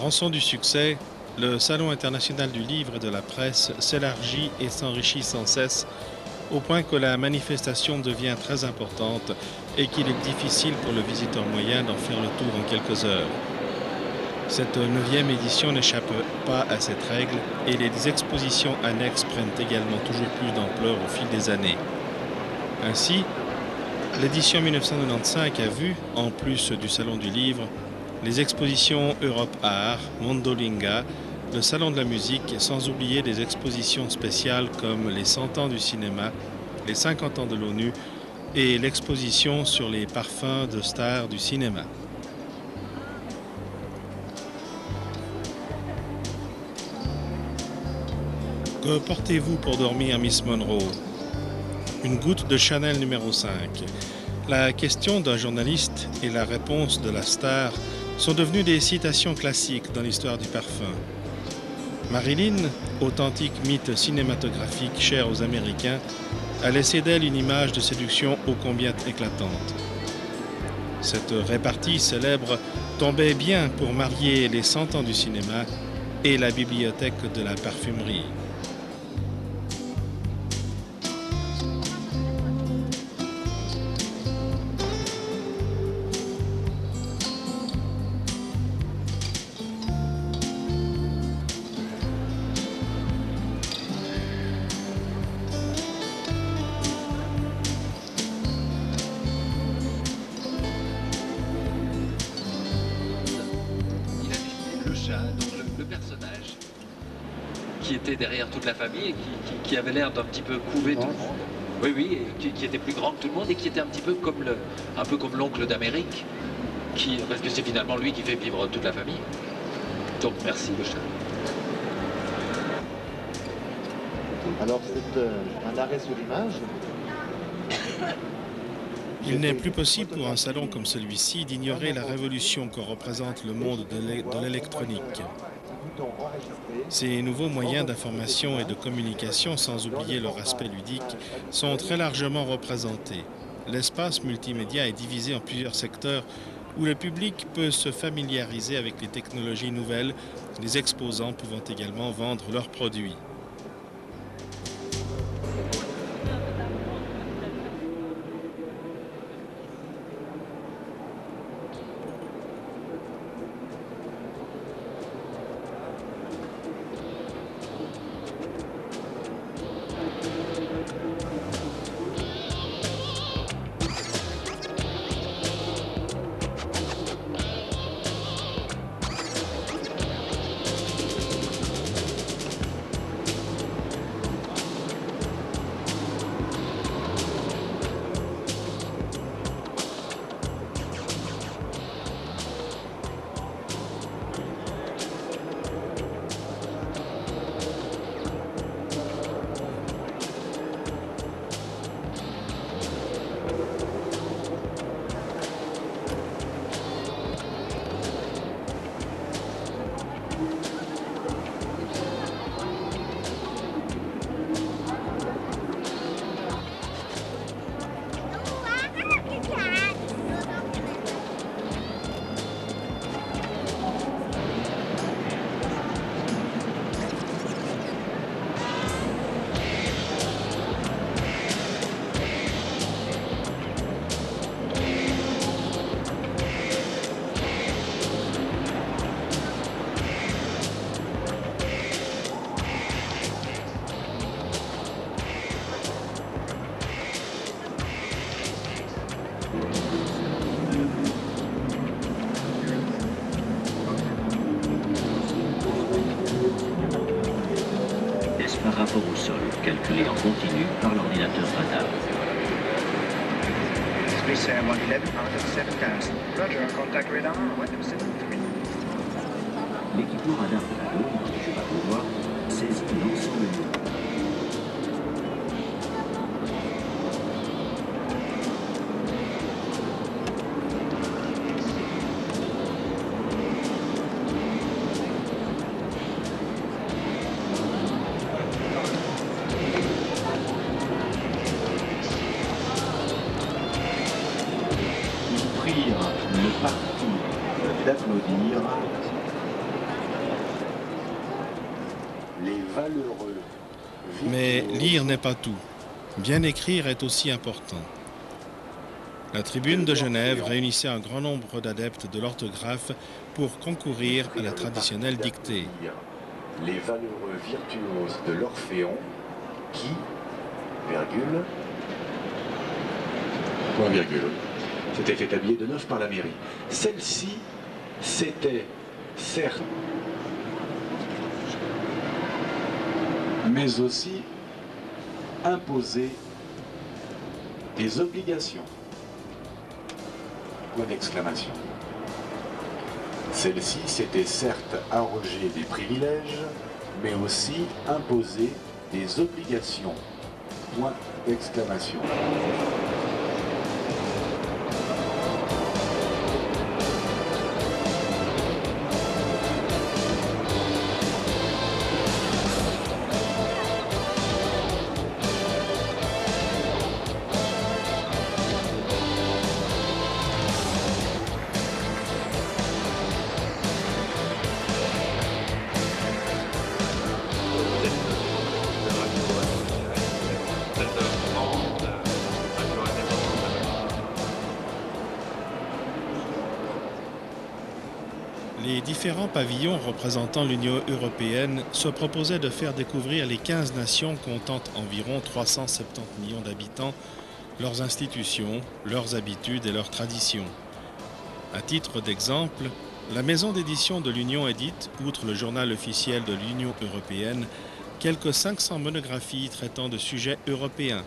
Rançon du succès, le Salon international du livre et de la presse s'élargit et s'enrichit sans cesse, au point que la manifestation devient très importante et qu'il est difficile pour le visiteur moyen d'en faire le tour en quelques heures. Cette neuvième édition n'échappe pas à cette règle et les expositions annexes prennent également toujours plus d'ampleur au fil des années. Ainsi, l'édition 1995 a vu, en plus du Salon du Livre, les expositions Europe Art, Mondolinga, le Salon de la musique, sans oublier des expositions spéciales comme les 100 ans du cinéma, les 50 ans de l'ONU et l'exposition sur les parfums de stars du cinéma. Que portez-vous pour dormir, Miss Monroe? Une goutte de Chanel numéro 5. La question d'un journaliste et la réponse de la star sont devenues des citations classiques dans l'histoire du parfum. Marilyn, authentique mythe cinématographique cher aux Américains, a laissé d'elle une image de séduction ô combien éclatante. Cette répartie célèbre tombait bien pour marier les 100 ans du cinéma et la bibliothèque de la parfumerie. Donc le personnage qui était derrière toute la famille et qui avait l'air d'un petit peu couver tout le monde. Oui, oui, et qui était plus grand que tout le monde et qui était un petit peu comme l'oncle d'Amérique, parce que c'est finalement lui qui fait vivre toute la famille. Donc merci le chat. Alors c'est un arrêt sur image. Il n'est plus possible pour un salon comme celui-ci d'ignorer la révolution que représente le monde de l'électronique. Ces nouveaux moyens d'information et de communication, sans oublier leur aspect ludique, sont très largement représentés. L'espace multimédia est divisé en plusieurs secteurs où le public peut se familiariser avec les technologies nouvelles, les exposants pouvant également vendre leurs produits. Par rapport au sol, calculé en continu par l'ordinateur radar. Space Air 111 out of 7000. Roger, contact radar 173. L'équipement radar de la Lune, je vais pouvoir saisir l'ensemble du monde. Le parti d'applaudir valeureux. Mais virtuoses. lire n'est pas tout. Bien écrire est aussi important. La Tribune de Genève réunissait un grand nombre d'adeptes de l'orthographe pour concourir à la traditionnelle dictée. Les valeureux virtuoses de l'Orphéon qui, virgule, point virgule, s'était fait habiller de neuf par la mairie. Celle-ci s'était, certes, mais aussi imposé des obligations. Point d'exclamation. Celle-ci s'était certes arrogée des privilèges, mais aussi imposé des obligations. Point d'exclamation. Les différents pavillons représentant l'Union européenne se proposaient de faire découvrir les 15 nations comptant environ 370 millions d'habitants, leurs institutions, leurs habitudes et leurs traditions. À titre d'exemple, la maison d'édition de l'Union édite, outre le journal officiel de l'Union européenne, quelques 500 monographies traitant de sujets européens.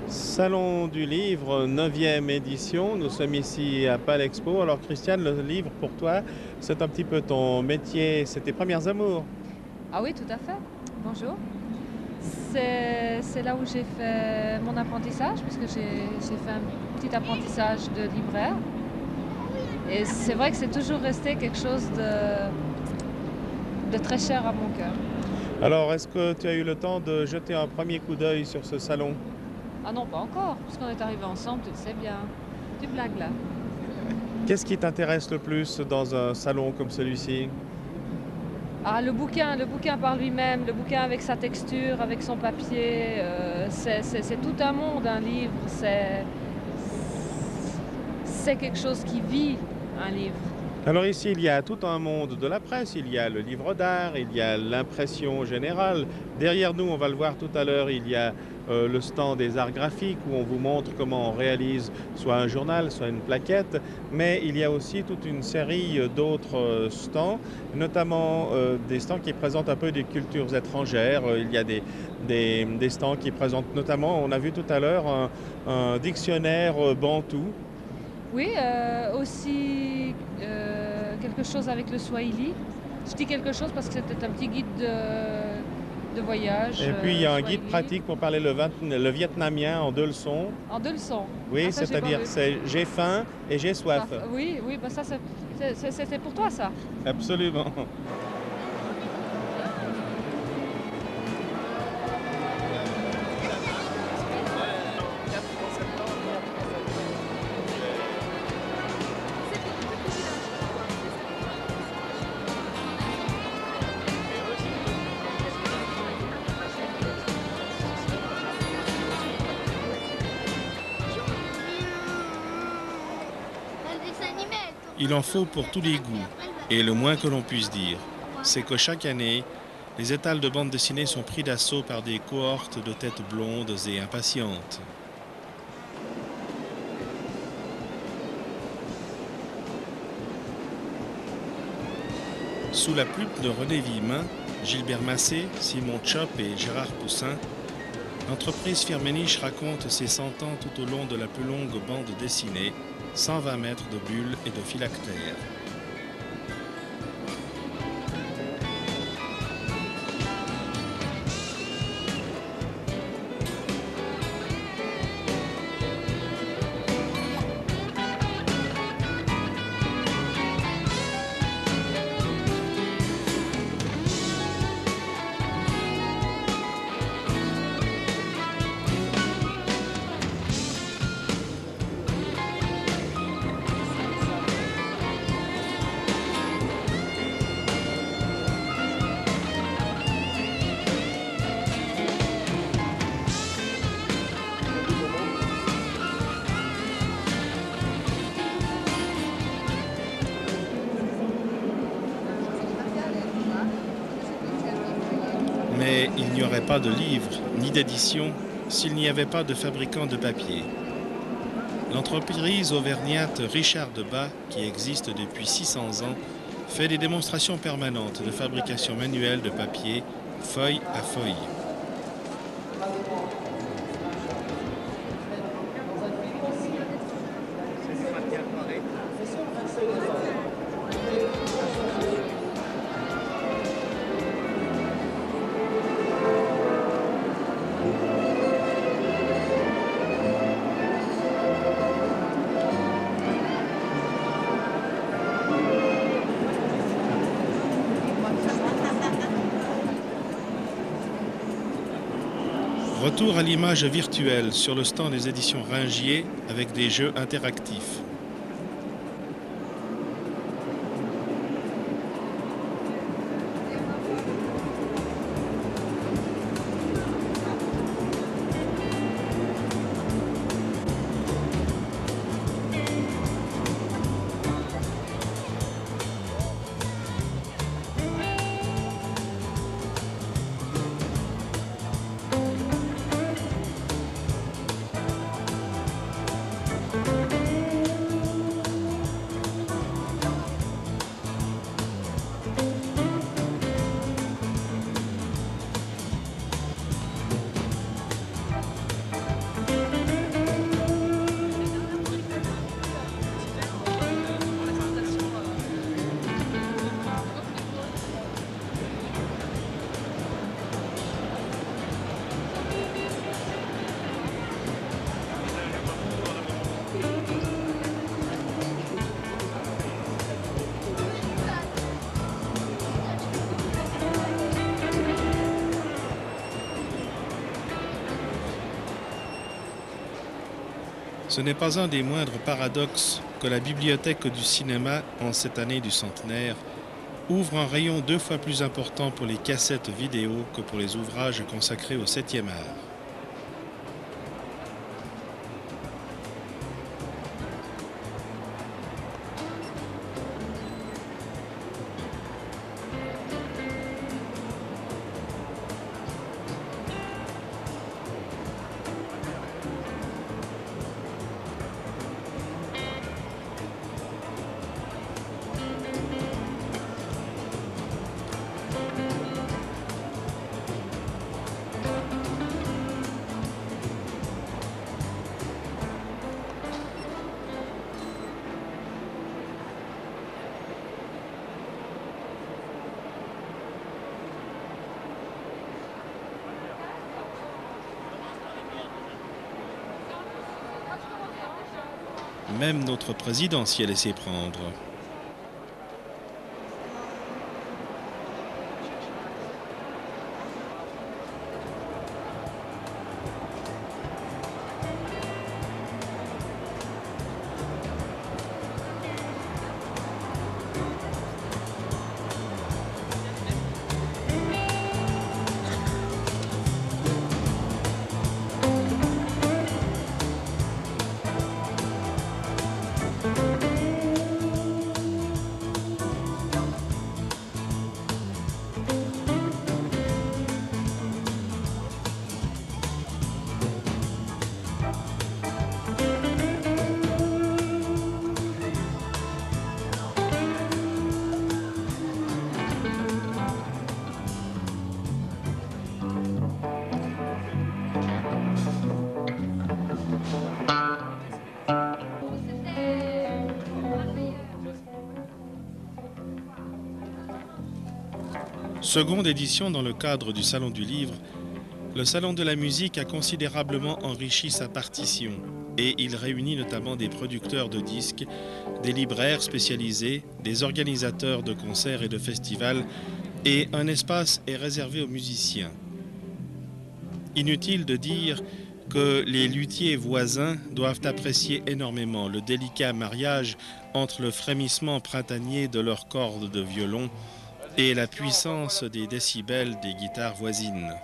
Salon du livre, 9e édition. Nous sommes ici à Palexpo. Alors Christiane, le livre pour toi, c'est un petit peu ton métier, c'est tes premières amours. Ah oui, tout à fait. Bonjour. C'est là où j'ai fait mon apprentissage, puisque j'ai fait un petit apprentissage de libraire. Et c'est vrai que c'est toujours resté quelque chose de très cher à mon cœur. Alors, est-ce que tu as eu le temps de jeter un premier coup d'œil sur ce salon? Ah non, pas encore, puisqu'on est arrivés ensemble, tu le sais bien. Tu blagues là. Qu'est-ce qui t'intéresse le plus dans un salon comme celui-ci? Ah, le bouquin par lui-même, le bouquin avec sa texture, avec son papier, c'est tout un monde, un livre. C'est quelque chose qui vit, un livre. Alors ici, il y a tout un monde de la presse, il y a le livre d'art, il y a l'impression générale. Derrière nous, on va le voir tout à l'heure, il y a le stand des arts graphiques où on vous montre comment on réalise soit un journal, soit une plaquette. Mais il y a aussi toute une série d'autres stands, notamment des stands qui présentent un peu des cultures étrangères. Il y a des stands qui présentent notamment, on a vu tout à l'heure, un dictionnaire bantou. Oui, aussi quelque chose avec le Swahili. Je dis quelque chose parce que c'était un petit guide de voyage. Et puis il y a un Swahili. guide pratique pour parler le vietnamien en 2 leçons. En 2 leçons. Oui, Ah, ça, j'ai c'est-à-dire pas vu. c'est j'ai faim et j'ai soif. Oui, bah ça c'était pour toi ça. Absolument. Il en faut pour tous les goûts, et le moins que l'on puisse dire, c'est que chaque année, les étals de bande dessinée sont pris d'assaut par des cohortes de têtes blondes et impatientes. Sous la plume de René Villemin, Gilbert Massé, Simon Chop et Gérard Poussin, l'entreprise Firmenich raconte ses 100 ans tout au long de la plus longue bande dessinée, 120 mètres de bulles et de phylactères. Mais il n'y aurait pas de livre ni d'édition s'il n'y avait pas de fabricant de papier. L'entreprise auvergnate Richard Debat, qui existe depuis 600 ans, fait des démonstrations permanentes de fabrication manuelle de papier, feuille à feuille. Retour à l'image virtuelle sur le stand des éditions Ringier avec des jeux interactifs. Ce n'est pas un des moindres paradoxes que la bibliothèque du cinéma, en cette année du centenaire, ouvre un rayon 2 fois plus important pour les cassettes vidéo que pour les ouvrages consacrés au 7e art. Même notre président s'y est laissé prendre. Seconde édition dans le cadre du Salon du Livre, le Salon de la musique a considérablement enrichi sa partition et il réunit notamment des producteurs de disques, des libraires spécialisés, des organisateurs de concerts et de festivals et un espace est réservé aux musiciens. Inutile de dire que les luthiers voisins doivent apprécier énormément le délicat mariage entre le frémissement printanier de leurs cordes de violon et la puissance des décibels des guitares voisines.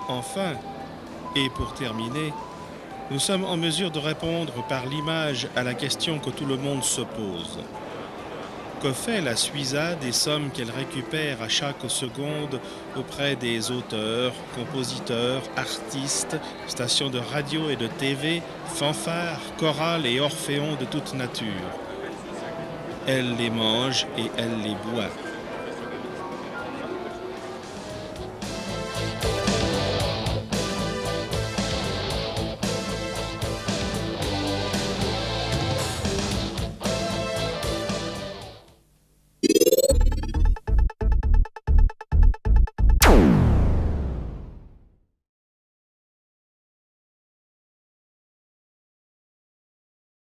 Enfin, et pour terminer, nous sommes en mesure de répondre par l'image à la question que tout le monde se pose. Que fait la Suiza des sommes qu'elle récupère à chaque seconde auprès des auteurs, compositeurs, artistes, stations de radio et de TV, fanfares, chorales et orphéons de toute nature? Elle les mange et elle les boit.